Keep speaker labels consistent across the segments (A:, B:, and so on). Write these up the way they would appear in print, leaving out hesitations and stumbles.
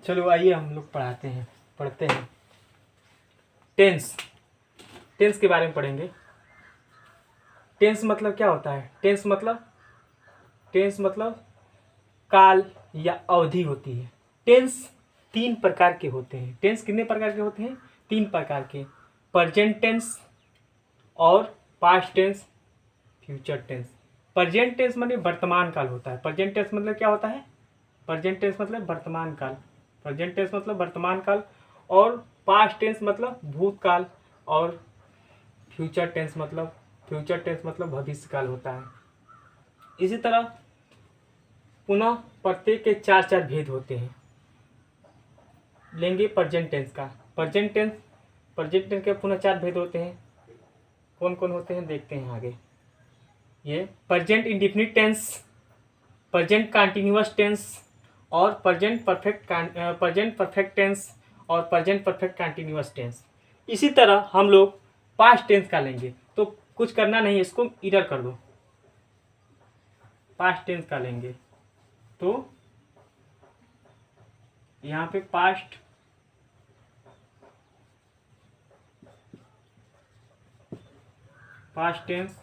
A: चलो आइए हम लोग पढ़ते हैं। टेंस के बारे में पढ़ेंगे। टेंस मतलब क्या होता है? टेंस मतलब काल या अवधि होती है। टेंस 3 प्रकार के होते हैं। टेंस कितने प्रकार के होते हैं? 3 प्रकार के। प्रेजेंट टेंस और past tense, future tense. Present tense मतलब वर्तमान काल होता है। प्रेजेंट टेंस मतलब क्या होता है? प्रेजेंट टेंस मतलब वर्तमान काल। प्रेजेंट टेंस मतलब वर्तमान काल। और पास्ट टेंस मतलब भूतकाल। और फ्यूचर टेंस मतलब भविष्य काल होता है। इसी तरह पुनः प्रत्येक के 4 भेद होते हैं। लेंगे प्रेजेंट टेंस का। प्रेजेंट टेंस के पुनः 4 भेद होते हैं। कौन कौन होते हैं देखते हैं आगे। ये present indefinite tense, present continuous tense और प्रेजेंट परफेक्ट टेंस और प्रेजेंट परफेक्ट कंटिन्यूअस टेंस। इसी तरह हम लोग पास्ट टेंस का लेंगे, तो कुछ करना नहीं है, इसको इधर कर दो। पास्ट टेंस का लेंगे तो यहाँ पे पास्ट टेंस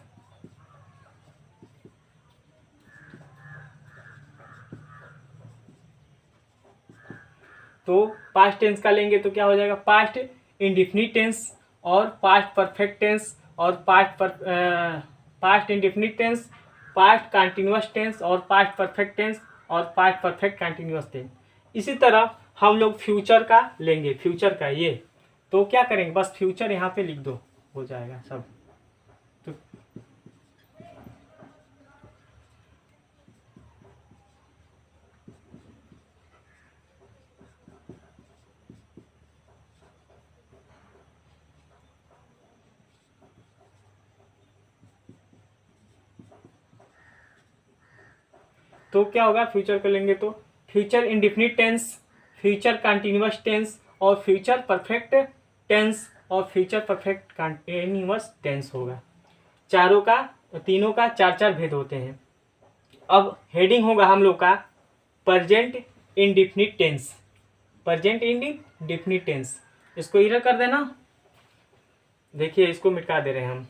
A: तो पास्ट टेंस का लेंगे तो क्या हो जाएगा? पास्ट इंडेफिनिट टेंस और पास्ट परफेक्ट टेंस और past indefinite tense, past continuous tense और पास्ट परफेक्ट टेंस और पास्ट परफेक्ट कंटिन्यूअस टेंस। इसी तरह हम लोग फ्यूचर का लेंगे। फ्यूचर का ये तो क्या करेंगे? बस फ्यूचर यहाँ पे लिख दो, हो जाएगा सब। तो क्या होगा? फ्यूचर को लेंगे तो future indefinite tense, future continuous tense और फ्यूचर परफेक्ट टेंस और फ्यूचर परफेक्ट कंटिन्यूअस टेंस होगा। तीनों का 4 भेद होते हैं। अब हेडिंग होगा हम लोग का present indefinite tense. Present indefinite tense, इसको इधर कर देना। देखिए इसको मिटा दे रहे हैं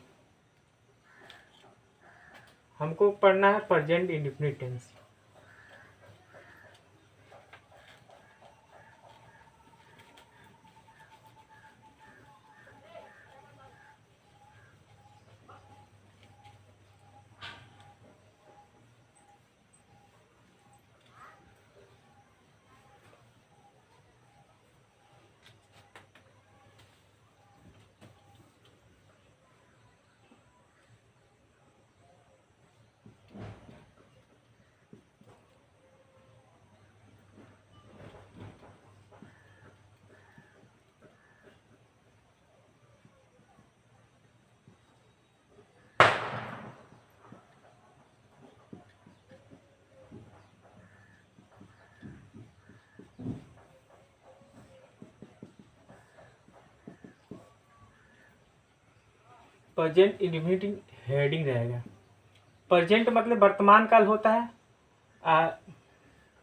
A: हमको पढ़ना है present indefinite tense. Present indefinite heading रहेगा। प्रेजेंट मतलब वर्तमान काल होता है।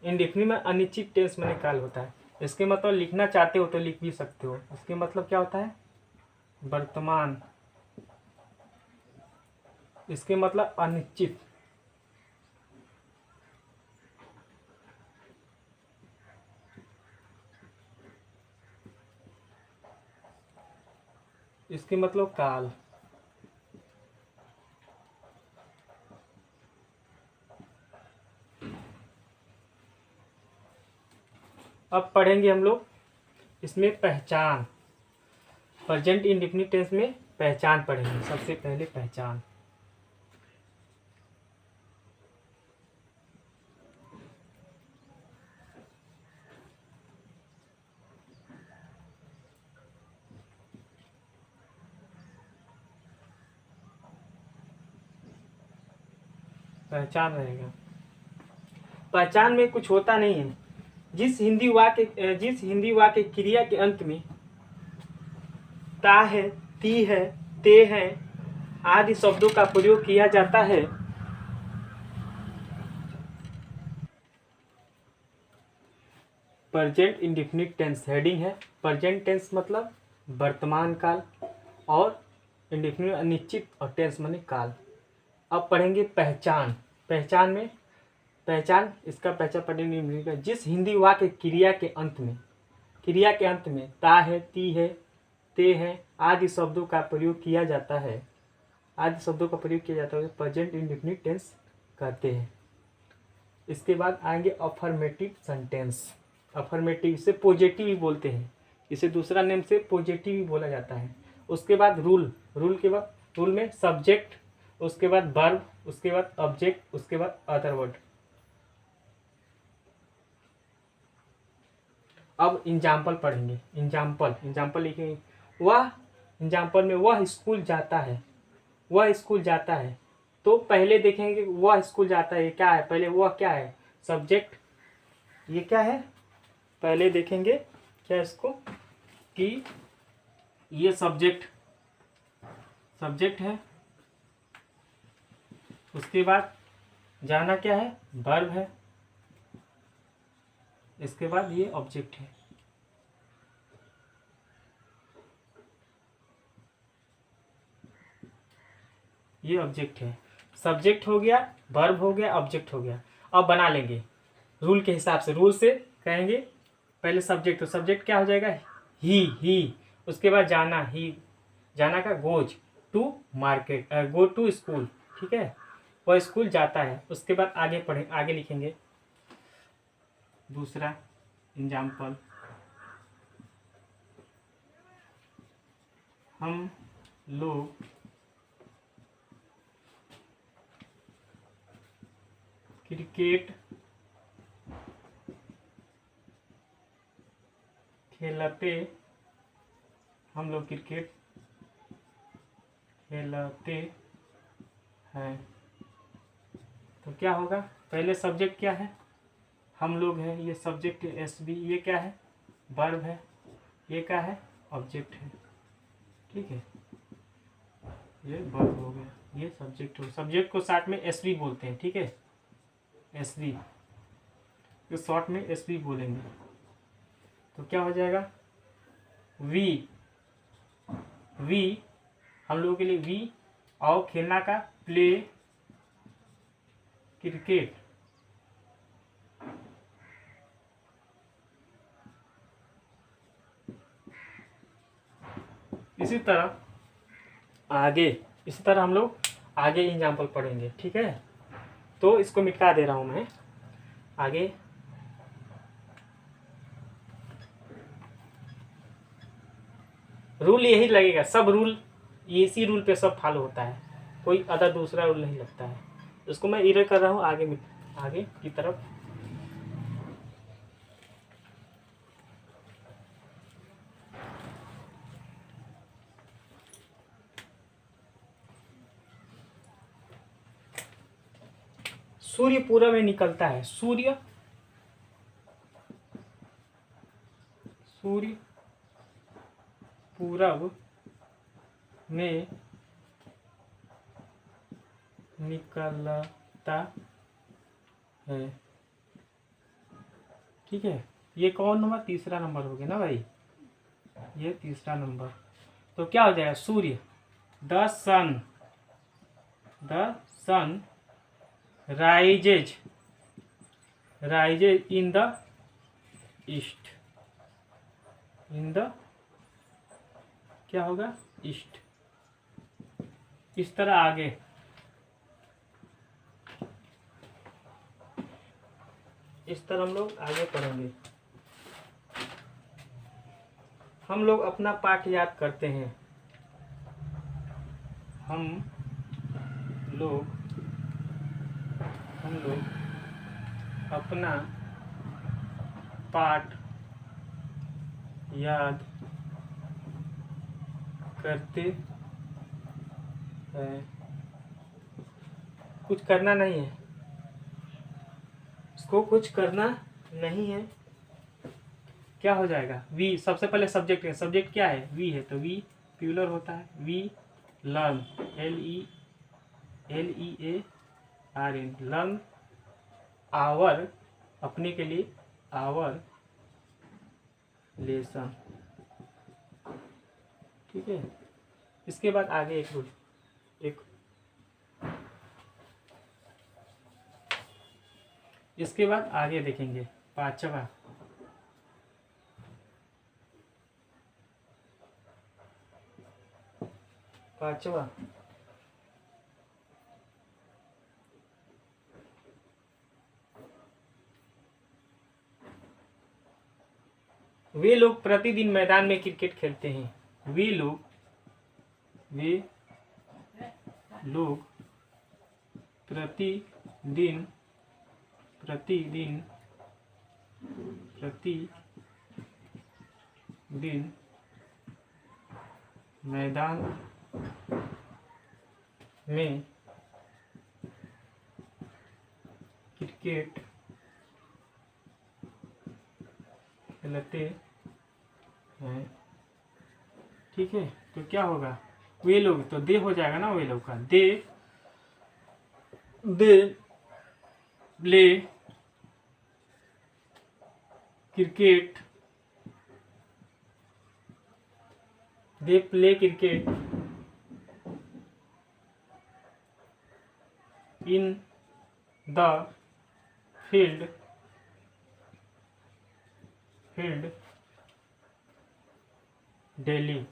A: इंडेफिनिट में अनिश्चित टेंस में काल होता है। इसके मतलब लिखना चाहते हो तो लिख भी सकते हो। इसके मतलब क्या होता है? वर्तमान। इसके मतलब अनिश्चित। इसके मतलब काल। अब पढ़ेंगे हम लोग इसमें पहचान। प्रेजेंट इंडेफिनिट टेंस में पहचान पढ़ेंगे। सबसे पहले पहचान। पहचान रहेगा। पहचान में कुछ होता नहीं है। जिस हिंदी वाक्य क्रिया के अंत में ता है, ती है, ते है आदि शब्दों का प्रयोग किया जाता है, प्रेजेंट इंडेफिनिट टेंस हेडिंग है। प्रेजेंट टेंस मतलब वर्तमान काल, और इंडेफिनिट अनिश्चित, और टेंस माने काल। अब पढ़ेंगे पहचान। पहचान में पहचान, इसका पहचान पढ़ेंगे जिस हिंदी वाक्य क्रिया के अंत में ता है, ती है, ते है आदि शब्दों का प्रयोग किया जाता है, प्रेजेंट इंडेफिनिट टेंस कहते हैं। इसके बाद आएंगे अफर्मेटिव सेंटेंस। अफर्मेटिव से पॉजिटिव भी बोलते हैं, इसे दूसरा नेम से पॉजिटिव भी बोला जाता है। उसके बाद रूल में सब्जेक्ट, उसके बाद वर्ब, उसके बाद ऑब्जेक्ट, उसके बाद अदर वर्ड। अब एग्जाम्पल पढ़ेंगे। एग्जाम्पल लिखेंगे। एग्जाम्पल में वह स्कूल जाता है। तो पहले देखेंगे वह स्कूल जाता है क्या है, पहले वह क्या है, सब्जेक्ट। ये क्या है, पहले देखेंगे क्या इसको, कि ये सब्जेक्ट है। उसके बाद जाना क्या है, वर्ब है। इसके बाद ये ऑब्जेक्ट है। ये ऑब्जेक्ट है, सब्जेक्ट हो गया, वर्ब हो गया, ऑब्जेक्ट हो गया। अब बना लेंगे रूल के हिसाब से। रूल से कहेंगे पहले सब्जेक्ट, तो सब्जेक्ट क्या हो जाएगा, ही। उसके बाद जाना का goes to market, go to school, ठीक है, वह स्कूल जाता है। उसके बाद आगे लिखेंगे दूसरा एग्जाम्पल। हम लोग क्रिकेट खेलते हैं। तो क्या होगा, पहले सब्जेक्ट क्या है, हम लोग है, ये सब्जेक्ट है एस बी, ये क्या है, वर्ब है, ये क्या है, ऑब्जेक्ट है, ठीक है, ये वर्ब हो गया, ये सब्जेक्ट हो। सब्जेक्ट को शॉर्ट में एस बी बोलते हैं, ठीक है, एस बी, तो शॉर्ट में एस बी बोलेंगे। तो क्या हो जाएगा, वी हम लोगों के लिए वी, और खेलना का प्ले क्रिकेट। इसी तरह हम लोग आगे एग्जाम्पल पढ़ेंगे, ठीक है। तो इसको मिटा दे रहा हूं मैं आगे। रूल यही लगेगा, सब रूल इसी रूल पे सब फॉलो होता है, कोई अदर दूसरा रूल नहीं लगता है। इसको मैं इरेज कर रहा हूँ आगे की तरफ। सूर्य पूरब में निकलता है, सूर्य पूरब में निकलता है, ठीक है। ये कौन नंबर, तीसरा नंबर हो गया ना भाई, ये तीसरा नंबर। तो क्या हो जाएगा, सूर्य, the sun rises in the east, क्या होगा, ईस्ट। इस तरह आगे हम लोग आगे पढ़ेंगे। हम लोग अपना पाठ याद करते हैं, हम लोग अपना पाठ याद करते हैं। कुछ करना नहीं है, इसको कुछ करना नहीं है। क्या हो जाएगा, वी, सबसे पहले सब्जेक्ट है, सब्जेक्ट क्या है, वी है, तो वी प्लूरल होता है। We learn, LEARN, learn, our, अपने के लिए, आवर लेसन। ठीक है, इसके बाद आगे एक रूल, एक इसके बाद आगे देखेंगे पांचवा। वे लोग प्रतिदिन मैदान में क्रिकेट खेलते हैं। वे लोग प्रतिदिन मैदान में क्रिकेट खेलते हैं। ठीक है, तो क्या होगा, वे लोग, तो दे हो जाएगा ना, वे लोग का they play cricket, they play cricket in the field daily.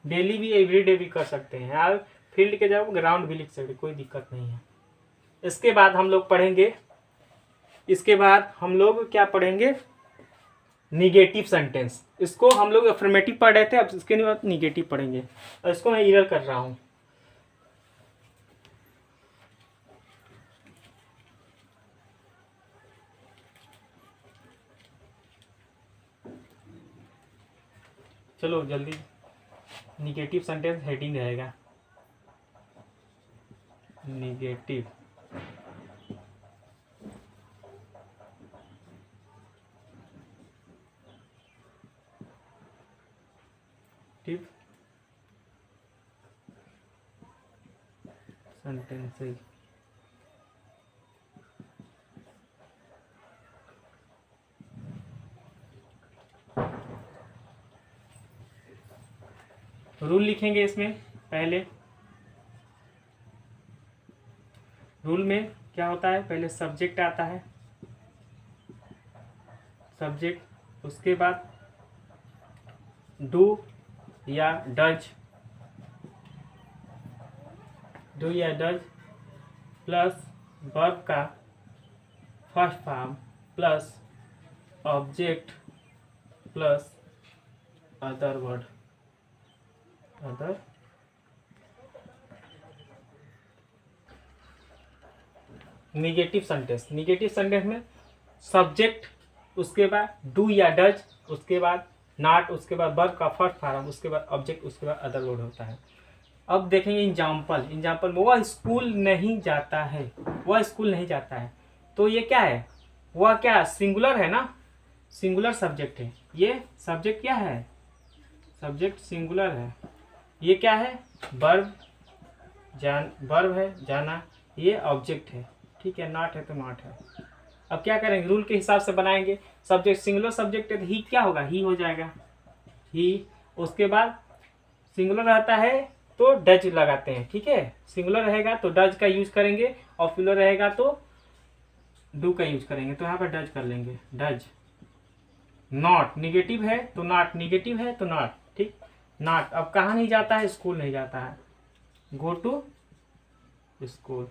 A: Daily भी एवरीडे भी कर सकते हैं, आप फील्ड के जगह ग्राउंड भी लिख सकते, कोई दिक्कत नहीं है। इसके बाद हम लोग पढ़ेंगे, इसके बाद हम लोग क्या पढ़ेंगे, निगेटिव सेंटेंस। इसको हम लोग अफर्मेटिव पढ़ रहे थे, अब इसके बाद निगेटिव पढ़ेंगे। और इसको मैं इरर कर रहा हूँ। चलो जल्दी, निगेटिव सेंटेंस हेडिंग रहेगा निगेटिव। सेंटेंसेस। रूल लिखेंगे इसमें। पहले रूल में क्या होता है, पहले सब्जेक्ट आता है, सब्जेक्ट, उसके बाद डू या डज प्लस वर्ब का first form plus object plus other word, other. Negative sentence में सब्जेक्ट, उसके बाद डू या डज, उसके बाद नॉट, उसके बाद वर्ब का फर्स्ट फॉर्म, उसके बाद ऑब्जेक्ट, उसके बाद अदर वर्ड होता है। अब देखेंगे एग्जाम्पल में वह स्कूल नहीं जाता है, वह स्कूल नहीं जाता है, तो ये क्या है, वह क्या सिंगुलर है ना, सिंगुलर सब्जेक्ट है। ये सब्जेक्ट क्या है, सब्जेक्ट सिंगुलर है। ये क्या है, वर्ब है जाना, ये ऑब्जेक्ट है। ठीक है, नॉट है तो नॉट है। अब क्या करेंगे, रूल के हिसाब से बनाएंगे। सब्जेक्ट सिंगुलर सब्जेक्ट है तो ही क्या होगा, ही हो जाएगा, ही। उसके बाद सिंगुलर रहता है तो डज लगाते हैं। ठीक है, सिंगुलर रहेगा तो डज का यूज करेंगे, और प्लूरल रहेगा तो डू का यूज करेंगे। तो यहाँ पर डज कर लेंगे, डज। नॉट निगेटिव है तो नॉट, निगेटिव है तो नॉट। ठीक, नॉट। अब कहाँ नहीं जाता है, स्कूल नहीं जाता है, गो टू स्कूल।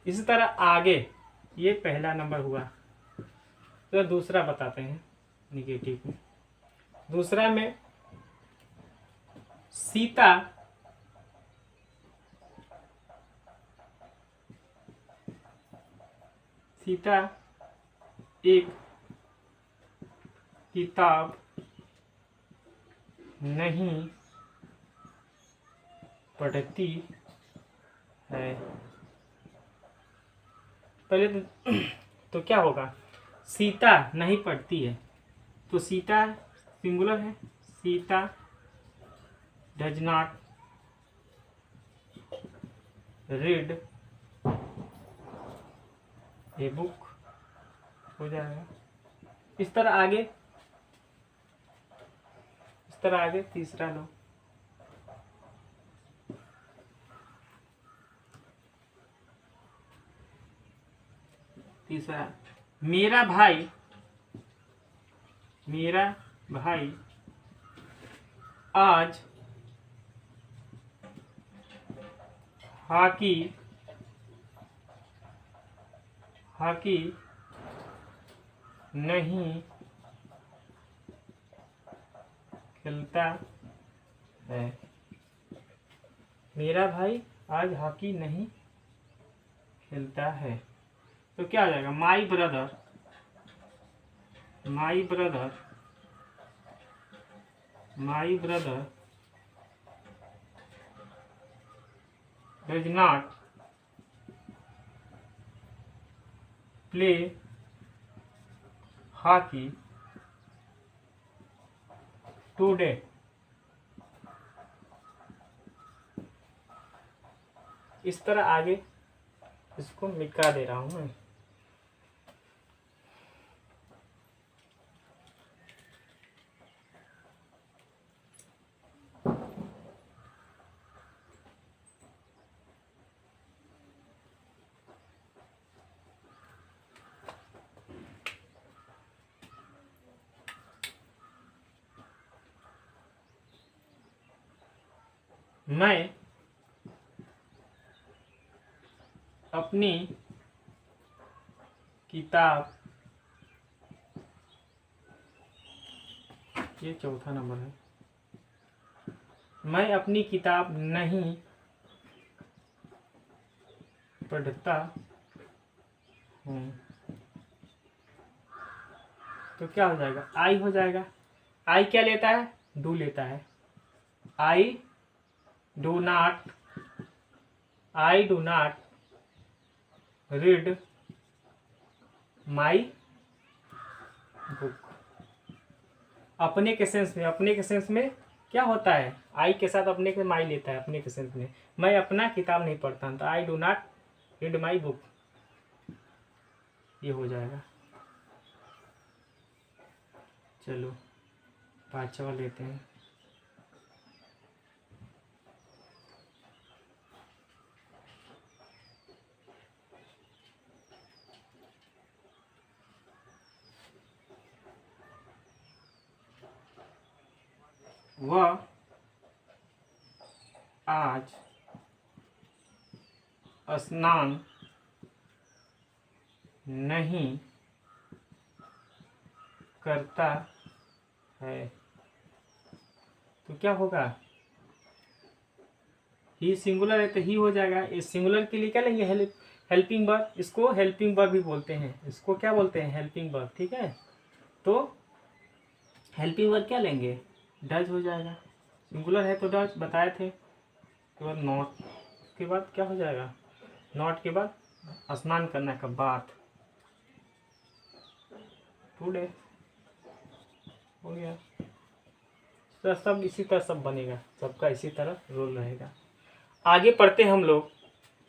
A: इसी तरह आगे, ये पहला नंबर हुआ। तो दूसरा बताते हैं निगेटिव में। दूसरा में सीता एक किताब नहीं पढ़ती है। पहले तो क्या होगा, सीता नहीं पढ़ती है, तो सीता सिंगुलर है, Sita does not read a book. हो जाएगा। इस तरह आगे तीसरा लो। तीसरा, मेरा भाई आज हॉकी नहीं खेलता है। मेरा भाई आज हॉकी नहीं खेलता है, तो क्या हो जाएगा? My brother does not play hockey today. इस तरह आगे इसको मिटा दे रहा हूं मैं। मैं अपनी किताब, ये चौथा नंबर है, मैं अपनी किताब नहीं पढ़ता हूँ, तो क्या हो जाएगा? आई हो जाएगा। आई क्या लेता है? डू लेता है। I do not read my book. अपने के सेंस में क्या होता है? आई के साथ अपने के माई लेता है। अपने के सेंस में मैं अपना किताब नहीं पढ़ता हूँ, तो I do not read my book, ये हो जाएगा। चलो पांचवा लेते हैं। वह आज स्नान नहीं करता है, तो क्या होगा? ही सिंगुलर है तो ही हो जाएगा। इस सिंगुलर के लिए क्या लेंगे? Helping verb. इसको हेल्पिंग वर्ब भी बोलते हैं। इसको क्या बोलते हैं? Helping verb. ठीक है, तो हेल्पिंग वर्ब क्या लेंगे? डज हो जाएगा। सिंगुलर है तो डज बताए थे। उसके बाद नॉट, उसके बाद क्या हो जाएगा? नॉट के बाद स्नान करने का बात, टुडे हो गया। तो सब इसी तरह सब बनेगा, सबका इसी तरह रोल रहेगा। आगे पढ़ते हैं हम लोग।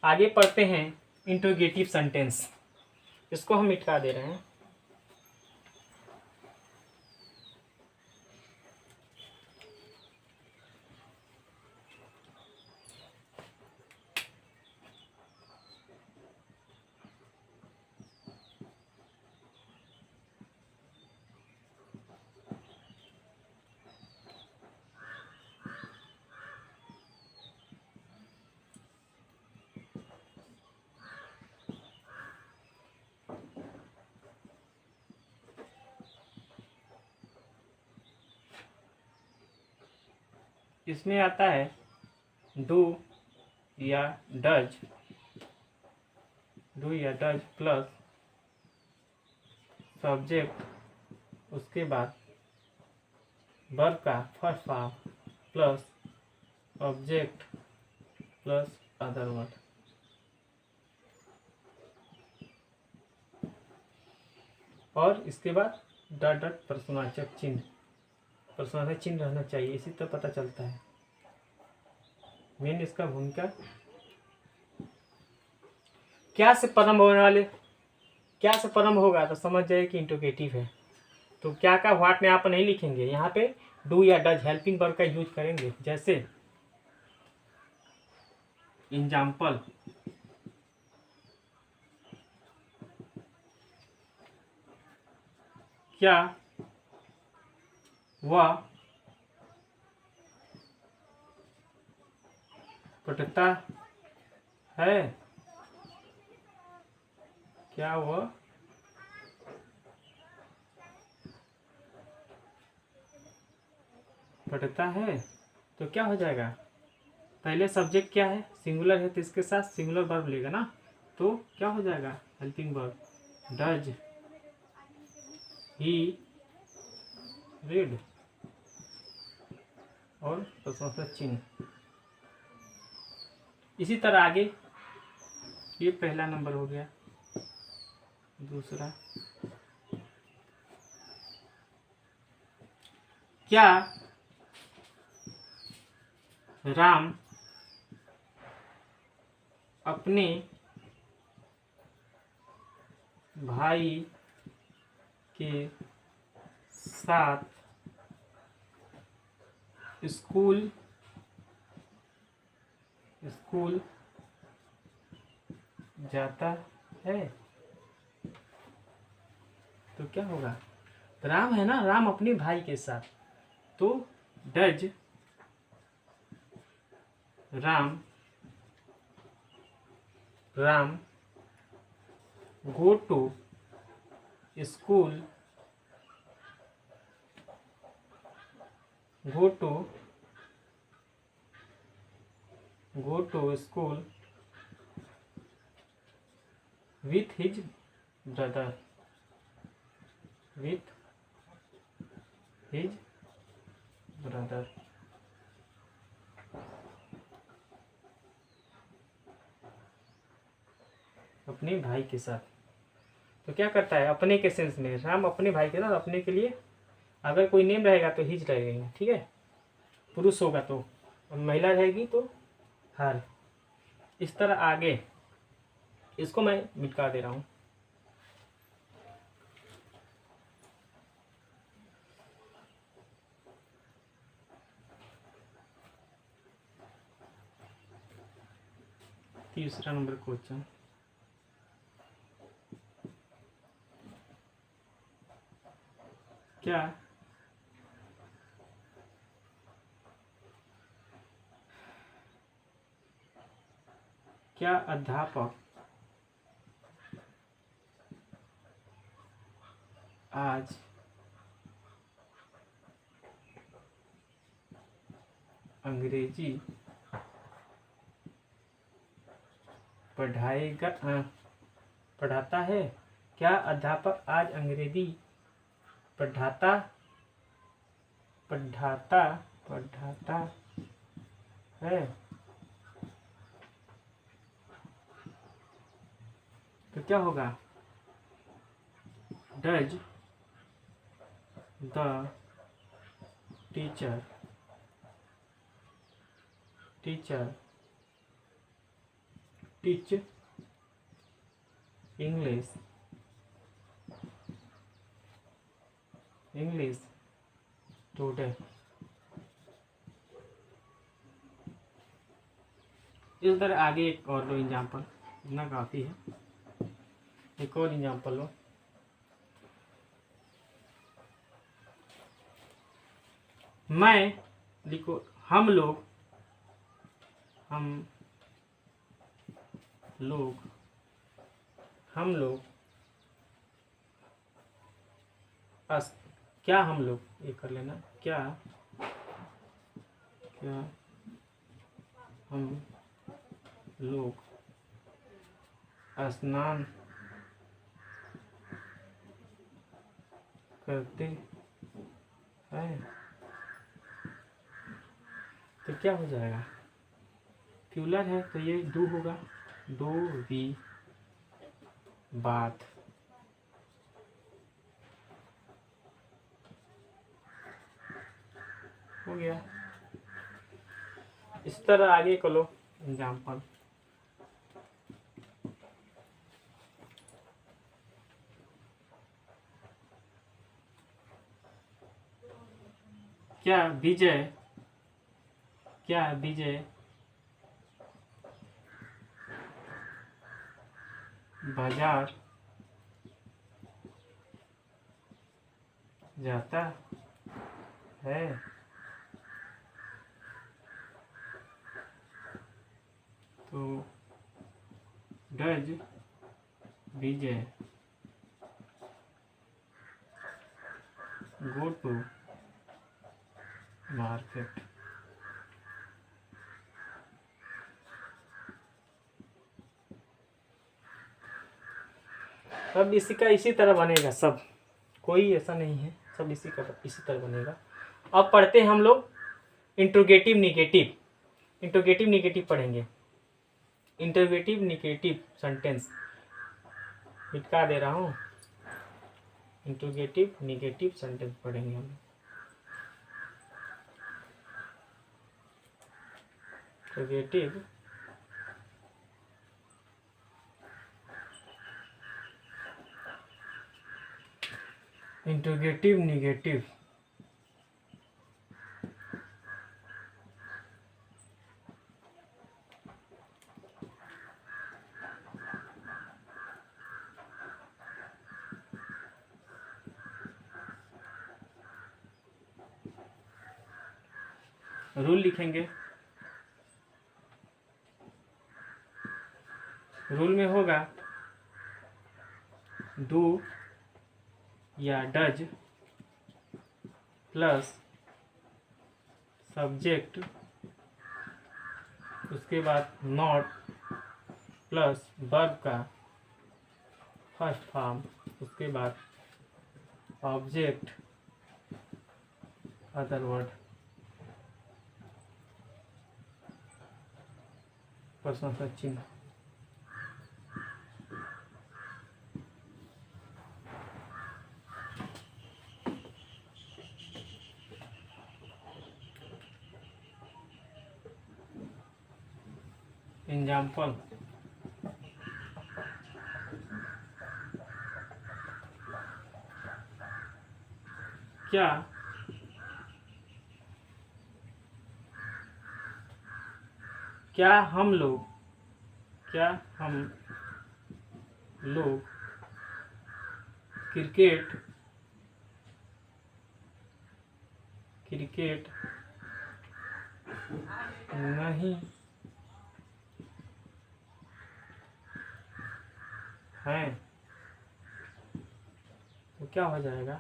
A: आगे पढ़ते हैं इंट्रोगेटिव सेंटेंस। इसको हम मिटा दे रहे हैं। इसमें आता है डू या डज प्लस सब्जेक्ट, उसके बाद वर्ब का first form plus object plus other word. और इसके बाद डॉट डॉट प्रश्नवाचक चिन्ह रहना चाहिए, इसी तरह पता चलता है। मेन इसका भूमिका क्या से प्रारंभ होने वाले क्या से प्रारंभ होगा तो समझ जाए कि इंट्रोगेटिव है। तो क्या का व्हाट में आप नहीं लिखेंगे, यहाँ पे डू या डज हेल्पिंग वर्ब का यूज करेंगे। जैसे एग्जाम्पल, क्या वह पढ़ता है, क्या वह पढ़ता है, तो क्या हो जाएगा, पहले सब्जेक्ट क्या है, सिंगुलर है, तो इसके साथ सिंगुलर वर्ब लेगा ना, तो क्या हो जाएगा helping verb, does he read, और प्रशंसक चिन्ह। इसी तरह आगे, ये पहला नंबर हो गया। दूसरा, क्या राम अपने भाई के साथ स्कूल जाता है, तो क्या होगा, राम है ना, राम अपने भाई के साथ, तो does Ram go to school with his brother अपने भाई के साथ। तो क्या करता है, अपने के सेंस में, राम अपने भाई के साथ, अपने के लिए अगर कोई नेम रहेगा तो हिज रहेगा, ठीक है, पुरुष होगा तो, और महिला रहेगी तो हर। इस तरह आगे, इसको मैं मिटा दे रहा हूँ। तीसरा नंबर क्वेश्चन, क्या अध्यापक आज अंग्रेजी पढ़ाता है, क्या अध्यापक आज अंग्रेजी पढ़ाता है, तो क्या होगा, does the teacher teach English today. इस तरह आगे एक और लो एग्जाम्पल, इतना काफ़ी है, एक और एग्जाम्पल लो। मैं लिखो, हम लोग क्या हम लोग, ये कर लेना, क्या हम लोग स्नान करते हैं, तो क्या हो जाएगा, प्लूरल है तो ये डू होगा, डू वी बात, हो गया। इस तरह आगे को लो एग्जाम्पल, क्या विजय बाजार जाता है? तो does Vijay go to market? सब इसी का इसी तरह बनेगा, सब कोई ऐसा नहीं है, सब इसी तरह बनेगा। अब पढ़ते हैं हम लोग इंट्रोगेटिव निगेटिव पढ़ेंगे। इंट्रोगेटिव निगेटिव सेंटेंस मिटका दे रहा हूँ। इंट्रोगेटिव निगेटिव सेंटेंस पढ़ेंगे हम। इंट्रोगेटिव निगेटिव रूल लिखेंगे। रूल में होगा डू या डज प्लस सब्जेक्ट, उसके बाद नॉट प्लस वर्ब का फर्स्ट फॉर्म, उसके बाद ऑब्जेक्ट अदर वर्ड, प्रश्न चिन्ह। एग्जाम्पल क्या हम लोग क्रिकेट नहीं हैं? तो क्या हो जाएगा?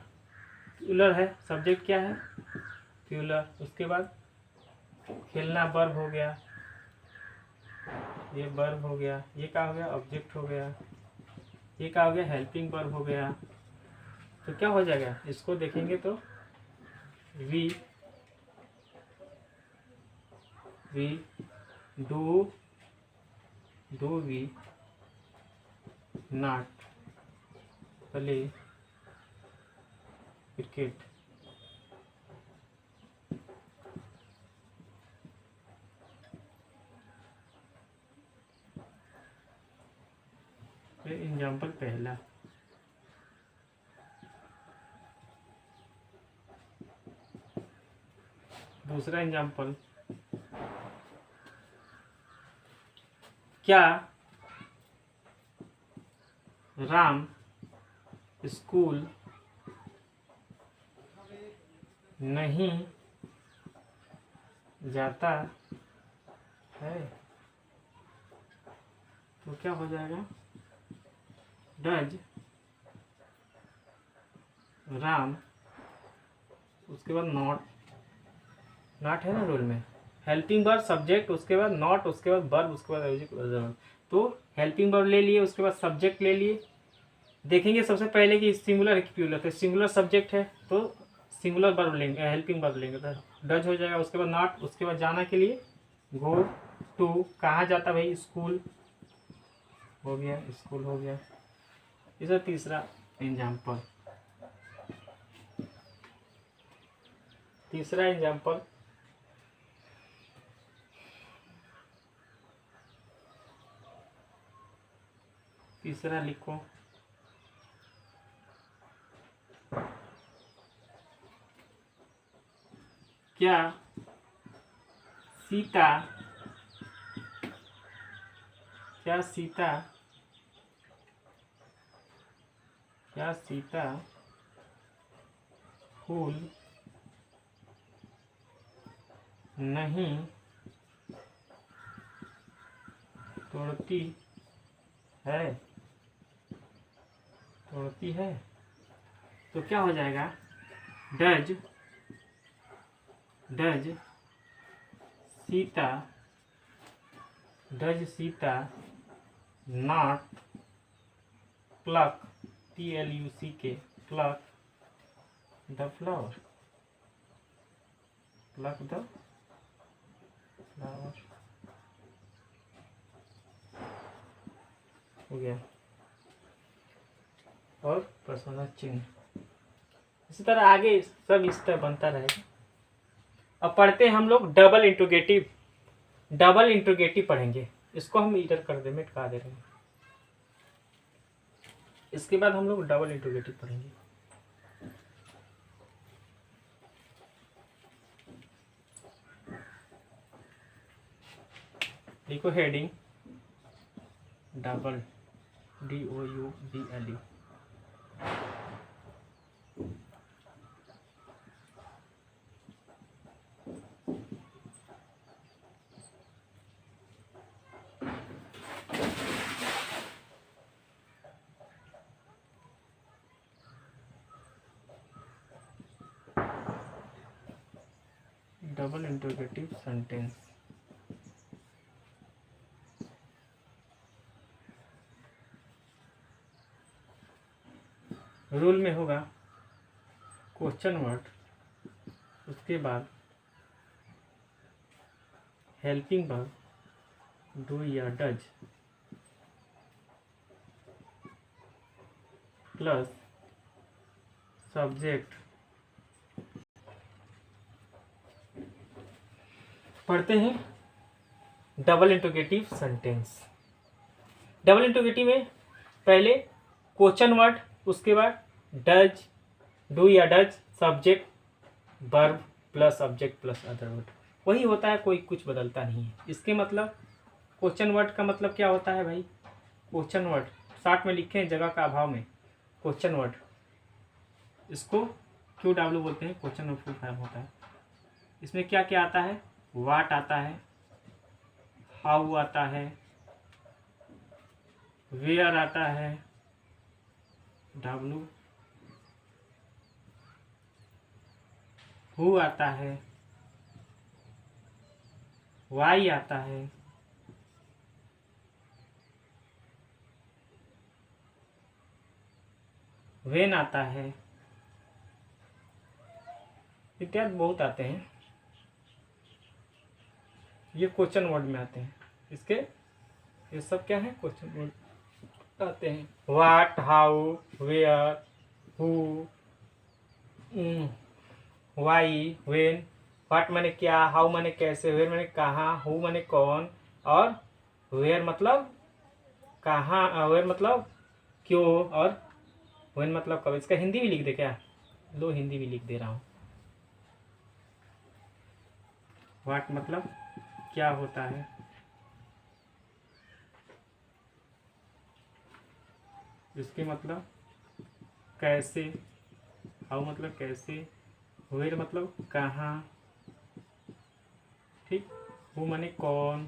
A: प्लूरल है, सब्जेक्ट क्या है? प्लूरल। उसके बाद खेलना वर्ब हो गया, ये वर्ब हो गया, ये क्या हो गया? ऑब्जेक्ट हो गया, ये क्या हो गया? हेल्पिंग वर्ब हो गया। तो क्या हो जाएगा? इसको देखेंगे तो we do we not play cricket? ये एग्जाम्पल पहला। दूसरा एग्जाम्पल, क्या राम स्कूल नहीं जाता है? तो क्या हो जाएगा? डज राम, उसके बाद नॉट है ना रूल में, हेल्पिंग वर्ब सब्जेक्ट, उसके बाद नॉट, उसके बाद वर्ब, उसके बाद ऑब्जेक्ट। तो हेल्पिंग वर्ब ले लिए, उसके बाद सब्जेक्ट ले लिए। देखेंगे सबसे पहले कि सिंगुलर है कि प्लूरल। तो सिंगुलर सब्जेक्ट है तो सिंगुलर वर्ब लेंगे, हेल्पिंग वर्ब लेंगे तो डज हो जाएगा। उसके बाद नॉट, उसके बाद जाना के लिए गो टू, कहाँ जाता भाई? स्कूल हो गया, स्कूल हो गया। इस तीसरा एग्जाम्पल, तीसरा लिखो, क्या सीता फूल नहीं तोड़ती है तो क्या हो जाएगा? Does Sita not plug PLUCK pluck the flower हो गया। और प्रश्न चिन्ह इसी तरह आगे सब इस तरह बनता रहेगा। अब पढ़ते हैं हम लोग डबल इंट्रोगेटिव पढ़ेंगे। इसको हम इधर कर दे मिटा दे रहे हैं। इसके बाद हम लोग डबल इंट्रोगेटिव पढ़ेंगे। देखो heading double DOUBLE double interrogative sentence. Rule में होगा क्वेश्चन वर्ड, उसके बाद हेल्पिंग वर्ब डू या डज प्लस सब्जेक्ट। पढ़ते हैं double interrogative sentence. Double interrogative में पहले क्वेश्चन वर्ड, उसके बाद डज डू या does subject verb plus subject plus other word. वही होता है, कोई कुछ बदलता नहीं है। इसके मतलब क्वेश्चन वर्ड का मतलब क्या होता है भाई? क्वेश्चन वर्ड शॉर्ट में लिखे हैं जगह का अभाव में। क्वेश्चन वर्ड इसको QW बोलते हैं। क्वेश्चन वर्ड फुल फॉर्म होता है। इसमें क्या क्या आता है? वाट आता है, हाउ आता है, वेयर आता है W, हु आता है, वाई आता है, वेन आता है, इत्यादि बहुत आते हैं। ये क्वेश्चन वर्ड में आते हैं। इसके ये सब क्या है? क्वेश्चन वर्ड आते हैं। What, how, where, who, why, when. What माने क्या, हाउ माने कैसे, वेयर माने कहाँ, हु माने कौन, और वेयर मतलब कहाँ, वेयर मतलब क्यों, और वेन मतलब कब। इसका हिंदी भी लिख दे क्या? लो हिंदी भी लिख दे रहा हूँ। व्हाट मतलब क्या होता है, इसके मतलब कैसे, हाउ मतलब कैसे, वेयर मतलब कहाँ, ठीक, हु माने कौन,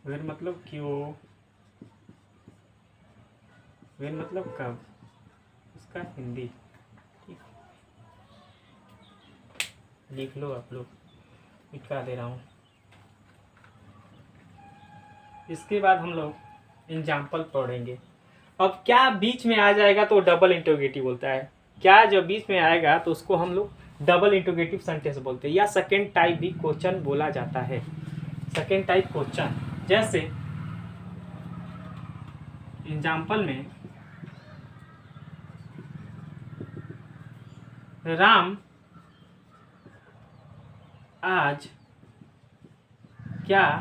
A: वेयर मतलब क्यों, वेन मतलब कब, इसका हिंदी। ठीक, लिख लो आप लोग, मिटा दे रहा हूँ। इसके बाद हम लोग एग्जाम्पल पढ़ेंगे। अब क्या बीच में आ जाएगा तो डबल इंट्रोगेटिव बोलता है। क्या जब बीच में आएगा तो उसको हम लोग डबल इंट्रोगेटिव सेंटेंस बोलते हैं, या सेकेंड टाइप भी क्वेश्चन बोला जाता है। सेकेंड टाइप क्वेश्चन, जैसे एग्जाम्पल में राम आज क्या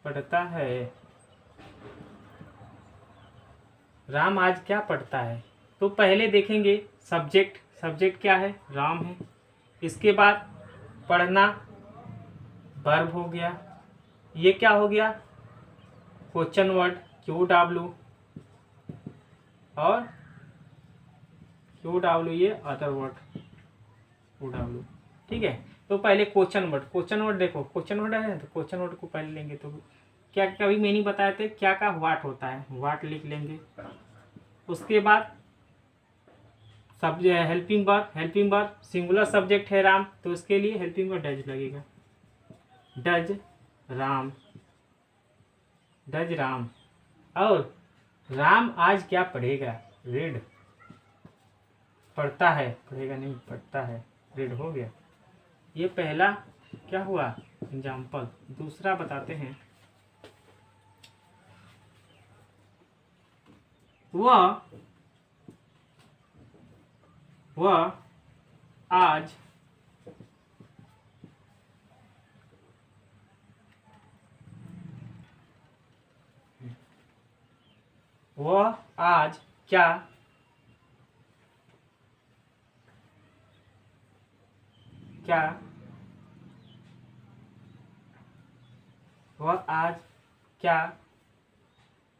A: पढ़ता है। राम आज क्या पढ़ता है। तो पहले देखेंगे सब्जेक्ट, सब्जेक्ट क्या है, राम है। इसके बाद पढ़ना वर्ब हो गया, ये क्या हो गया, क्वेश्चन वर्ड क्यू डब्ल्यू, और क्यू डब्ल्यू ये अदर वर्ड क्यू डब्ल्यू। ठीक है, तो पहले क्वेश्चन वर्ड, क्वेश्चन वर्ड देखो, क्वेश्चन वर्ड है तो क्वेश्चन वर्ड को पहले लेंगे। तो क्या कभी मैंने बताए थे क्या का वाट होता है, वाट लिख लेंगे। उसके बाद सब helping verb, helping verb singular subject है राम, तो उसके लिए हेल्पिंग वर्ब डज लगेगा, डज राम, डज राम। और राम आज क्या पढ़ेगा, रीड, पढ़ता है, पढ़ेगा नहीं पढ़ता है, रीड हो गया। ये पहला क्या हुआ एग्जाम्पल। दूसरा बताते हैं, वह आज वह आज क्या क्या वह आज क्या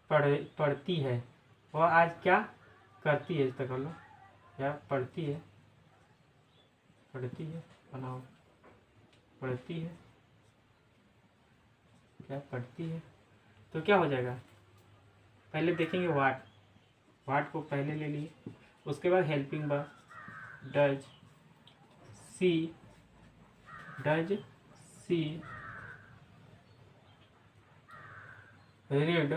A: पढ़ती है, वह आज क्या करती है, इस तक कर लो, क्या पढ़ती है, पढ़ती है बनाओ, पढ़ती है, क्या पढ़ती है। तो क्या हो जाएगा, पहले देखेंगे वाट, वाट को पहले ले लिए। उसके बाद helping verb does she, does she read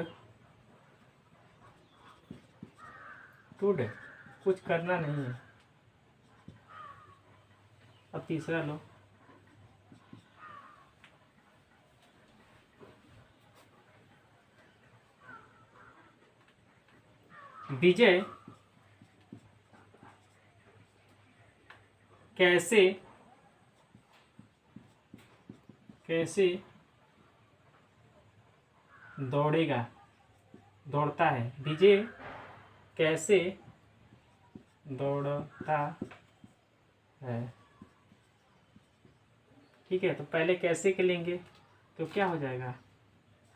A: today, कुछ करना नहीं है। अब तीसरा लो, विजय कैसे कैसे दौड़ेगा, दौड़ता है, विजय कैसे दौड़ता है। ठीक है, तो पहले कैसे के लेंगे, तो क्या हो जाएगा,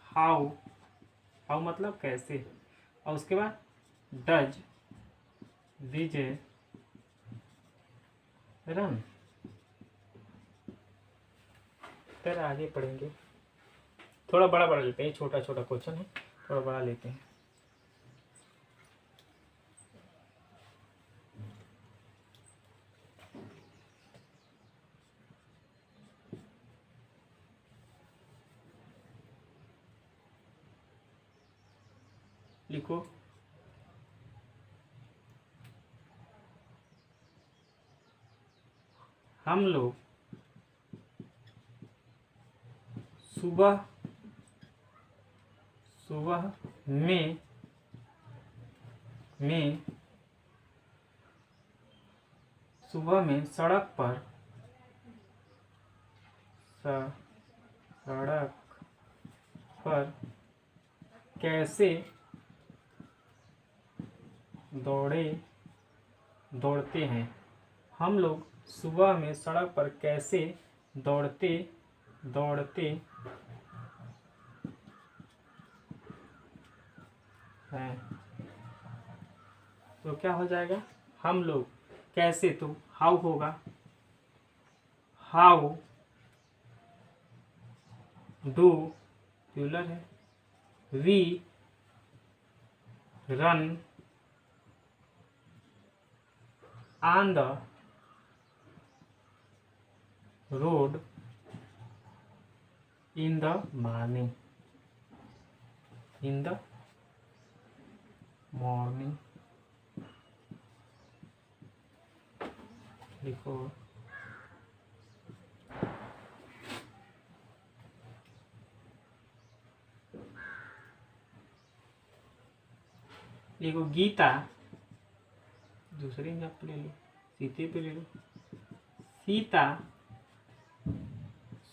A: हाउ, हाउ मतलब कैसे, और उसके बाद डज विजय रन। फिर आगे पढ़ेंगे, थोड़ा बड़ा बड़ा लेते हैं, छोटा छोटा क्वेश्चन है, थोड़ा बड़ा लेते हैं। लिखो, हम लोग सुबह सुबह में सुबह में सड़क पर कैसे दौड़ते हैं। हम लोग सुबह में सड़क पर कैसे दौड़ते हैं। तो क्या हो जाएगा, हम लोग कैसे, तो हाउ होगा, हाउ डू प्लूरल है, we run on the road in the morning, in the morning. लिखो, लिखो गीता, दूसरे एग्जाम्पल ले लो, सीते पे ले लो, सीता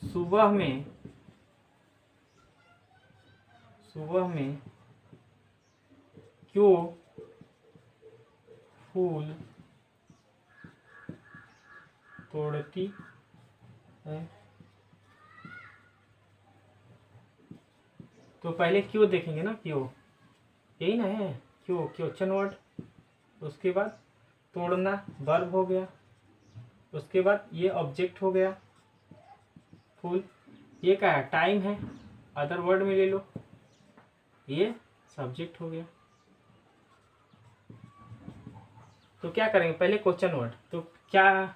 A: सुबह में क्यों फूल तोड़ती है। तो पहले क्यों देखेंगे ना, क्यों, यही ना है, क्यों, क्वेश्चन वर्ड। उसके बाद तोड़ना वर्ब हो गया, उसके बाद ये ऑब्जेक्ट हो गया फूल, ये क्या है, टाइम है, अदर वर्ड में ले लो, ये सब्जेक्ट हो गया। तो क्या करेंगे, पहले क्वेश्चन वर्ड, तो क्या,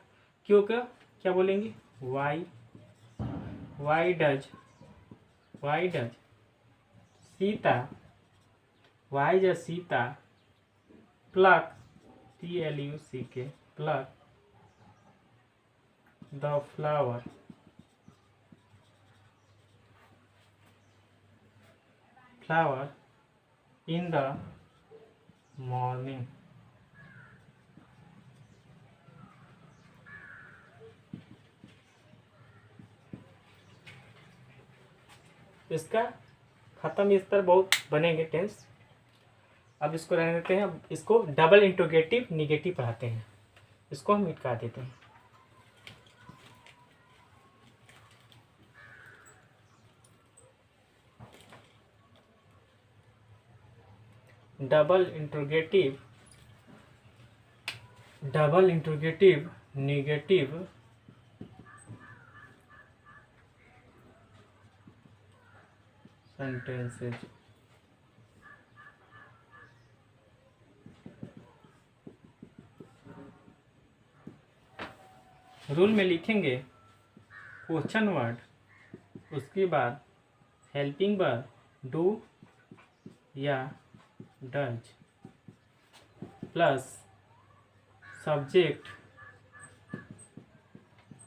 A: क्यों का क्या बोलेंगे, why, why does Sita, why does Sita pluck, PLUCK, pluck the flower in the morning. इसका खत्म, इस तरह बहुत बनेंगे टेंस। अब इसको रहने देते हैं, अब इसको डबल इंट्रोगेटिव निगेटिव पढ़ाते हैं, इसको हम मिटा देते हैं। Double interrogative negative sentences. Rule में लिखेंगे क्वेश्चन वर्ड, उसके बाद हेल्पिंग वर्ब डू या डज, प्लस सब्जेक्ट,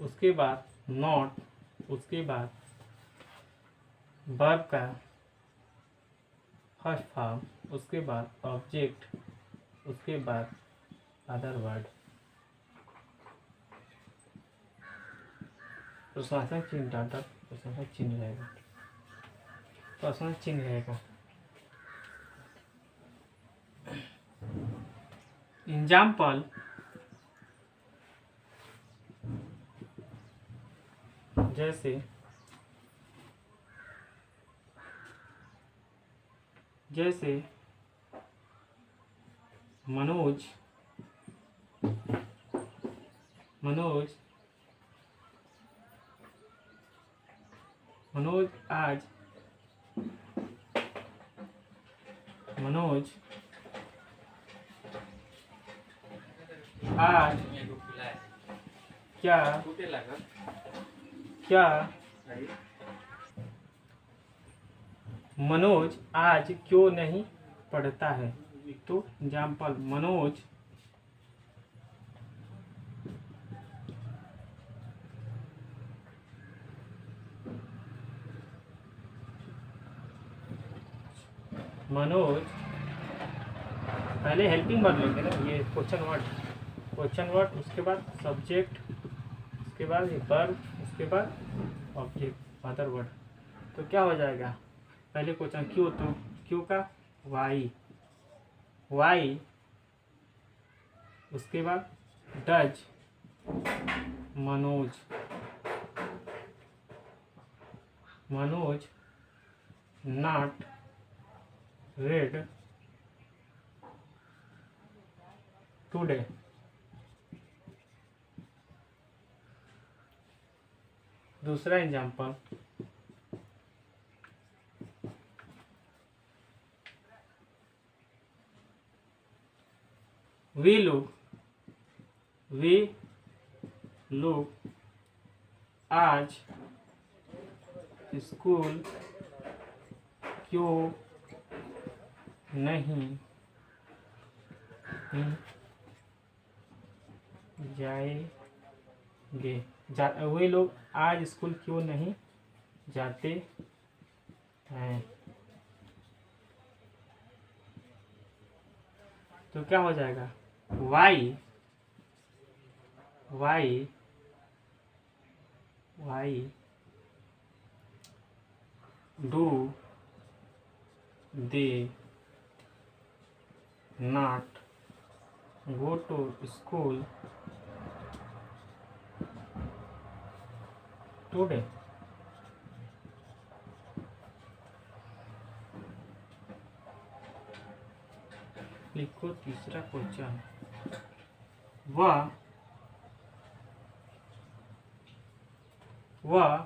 A: उसके बाद नॉट, उसके बाद वर्ब का फर्स्ट फॉर्म, उसके बाद ऑब्जेक्ट, उसके बाद अदर वर्ड। प्रश्नार्थक चिन्ह डाटा, प्रश्नार्थक चिन्ह रहेगा, प्रश्नार्थक चिन्ह रहेगा। एग्जाम्पल, जैसे मनोज आज क्या मनोज आज क्यों नहीं पढ़ता है। तो एग्जाम्पल, मनोज पहले हेल्पिंग वर्ब लेंगे ना, ये क्वेश्चन वर्ड, उसके बाद सब्जेक्ट, उसके बाद ये वर्ब, उसके बाद ऑब्जेक्ट अदर वर्ड। तो क्या हो जाएगा, पहले क्वेश्चन क्यों, तो क्यों का वाई, उसके बाद does Manoj not red today. दूसरा एग्जाम्पल, वी लोग आज स्कूल क्यों नहीं जाएंगे, वे लोग आज स्कूल क्यों नहीं जाते हैं। तो क्या हो जाएगा, why do they not go to school today. लिखो तीसरा क्वेश्चन, वह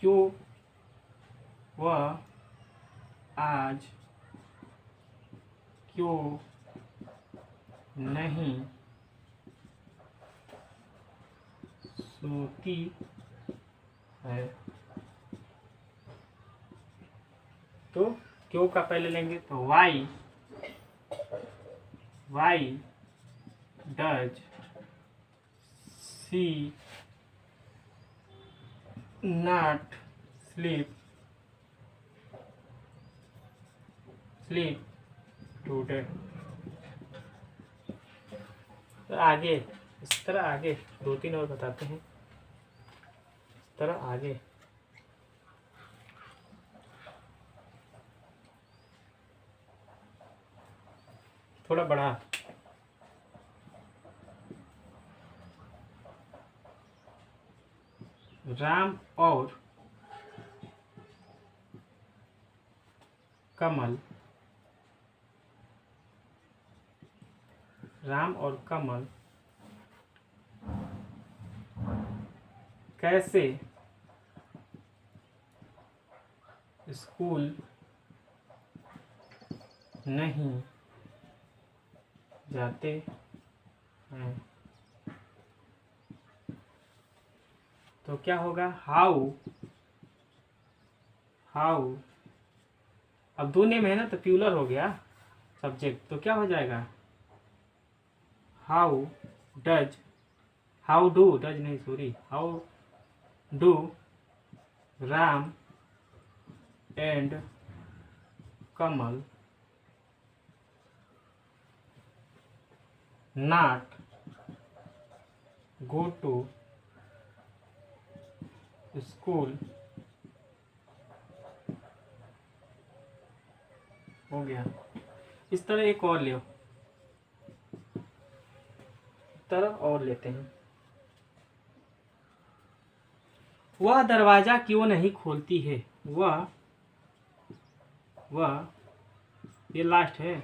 A: क्यों वह आज क्यों नहीं सोती है। तो क्यों का पहले लेंगे तो why does she not sleep today. तो आगे इस तरह आगे 2-3 और बताते हैं, इस तरह आगे। थोड़ा बड़ा, राम और कमल कैसे स्कूल नहीं जाते हैं। तो क्या होगा, हाउ अब दो नेम है ना तो प्यूलर हो गया सब्जेक्ट, तो क्या हो जाएगा, how do Ram and Kamal not go to school. हो गया। इस तरह एक और ले, तरह और लेते हैं, वह दरवाजा क्यों नहीं खोलती है। वह ये लास्ट है,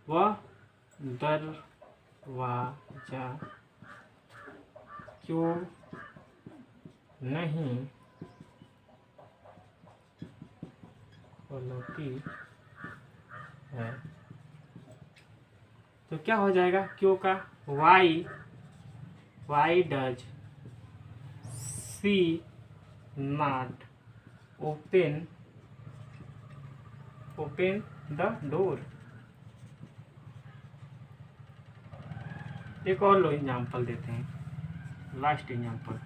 A: वह दरवाजा क्यों नहीं खोलती है। तो क्या हो जाएगा, क्यों का why does she not open the door. एक और लो एग्जाम्पल देते हैं, लास्ट एग्जाम्पल,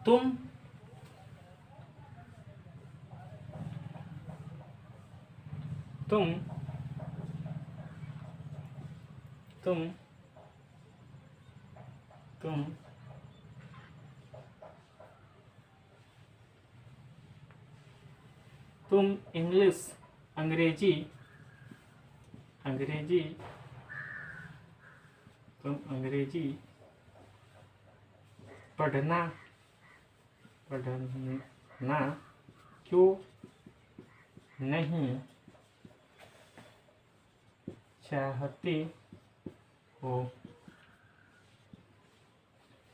A: तुम अंग्रेजी पढ़ना क्यों नहीं चाहते हो।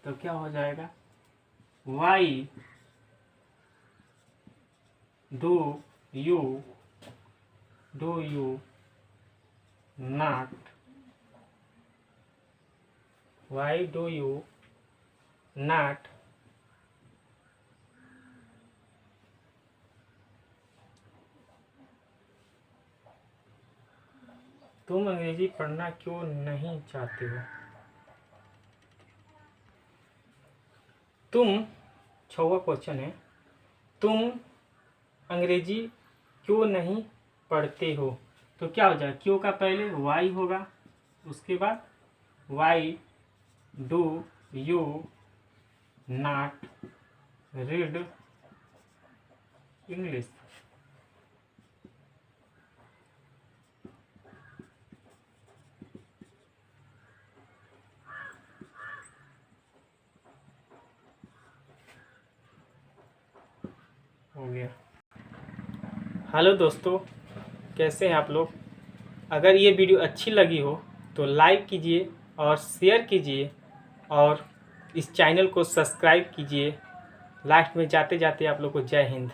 A: तो क्या हो जाएगा, वाई डू यू नॉट तुम अंग्रेजी पढ़ना क्यों नहीं चाहते हो। तुम 6वां क्वेश्चन है, तुम अंग्रेजी क्यों नहीं पढ़ते हो। तो क्या हो जाएगा, क्यों का पहले वाई होगा, उसके बाद why do you not read English. हो गया। हेलो दोस्तों, कैसे हैं आप लोग। अगर ये वीडियो अच्छी लगी हो तो लाइक कीजिए और शेयर कीजिए और इस चैनल को सब्सक्राइब कीजिए। लास्ट में जाते जाते आप लोग को जय हिंद।